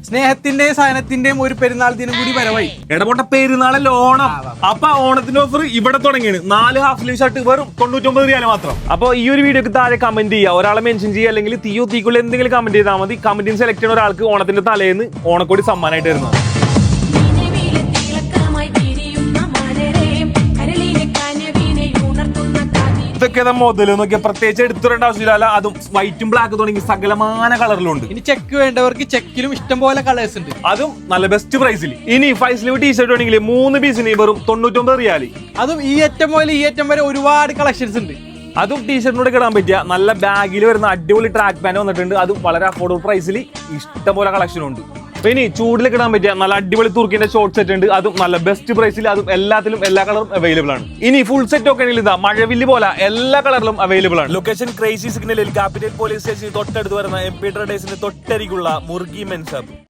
സ്നേഹത്തിന്റെയും സഹനത്തിന്റെയും ഒരു പെരുന്നാൾ ദിനം കൂടി വരവായി. ഇടപെട്ട പെരുന്നാളല്ല ഓണം. അപ്പൊ ഓണത്തിന്റെ ഓഫർ ഇവിടെ തുടങ്ങിയാണ്. 4 ഹാഫ് സ്ലീവ് ഷർട്ട് വെറും 99 റിയാൽ മാത്രം. അപ്പൊ ഈ ഒരു വീഡിയോക്ക് താഴെ കമന്റ് ചെയ്യുക, ഒരാളെ മെൻഷൻ ചെയ്യുക, അല്ലെങ്കിൽ തീയോ തീക്കുള്ള എന്തെങ്കിലും കമന്റ് ചെയ്താൽ മതി. കമന്റിന് സെലക്ട് ചെയ്യുന്ന ഒരാൾക്ക് ഓണത്തിന്റെ തലേന്ന് ഓണക്കോടി സമ്മാനമായിട്ട് വരുന്നത്. ഇതൊക്കെ മുതൽ നോക്കിയാൽ പ്രത്യേകിച്ച് എടുത്തുവരേണ്ട ആവശ്യമില്ല. അതും വൈറ്റും ബ്ലാക്ക് തുടങ്ങി സകലമാന കളറിലുണ്ട്. ഇനി ചെക്ക് വേണ്ടവർക്ക് ചെക്കിലും ഇഷ്ടം പോലെ കളേഴ്സ് ഉണ്ട്, അതും നല്ല ബെസ്റ്റ് പ്രൈസിൽ. ഇനി 5 സ്ലീവ് ടീഷർട്ട് വേണമെങ്കിൽ 3 പീസിന് വെറും 99 റിയാൽ. അതും ഈ അറ്റം മുതൽ ഈ അറ്റം വരെ ഒരുപാട് കളക്ഷൻസ് ഉണ്ട്. അതും ടീഷർട്ടിനോട് കിടാൻ പറ്റിയ നല്ല ബാഗിൽ വരുന്ന അടിപൊളി ട്രാക്ക് പാന്റ് വന്നിട്ടുണ്ട്. അതും വളരെ അഫോർഡബിൾ പ്രൈസിൽ ഇഷ്ടംപോലെ കളക്ഷൻ ഉണ്ട്. അപ്പൊ ഇനി ചൂടിൽ കിടാൻ പറ്റിയ നല്ല അടിപൊളി തുർക്കിന്റെ ഷോർട്ട് സെറ്റ് ഉണ്ട്. അതും നല്ല ബെസ്റ്റ് പ്രൈസിൽ, അതും എല്ലാത്തിലും എല്ലാ കളറും അവൈലബിൾ ആണ്. ഇനി ഫുൾ സെറ്റ് ഒക്കെ ആണെങ്കിൽ ഇതാ മഴവില്ല് പോലെ എല്ലാ കളറിലും അവൈലബിൾ ആണ്. ലൊക്കേഷൻ ക്രേസി സിഗ്നലിൽ ക്യാപിറ്റൽ പോലീസ് സ്റ്റേഷൻ തൊട്ടടുത്ത് വരുന്ന MP ട്രേഡേഴ്സിന് തൊട്ടരികുള്ള മുർഗി മെൻസ് ഹബ്.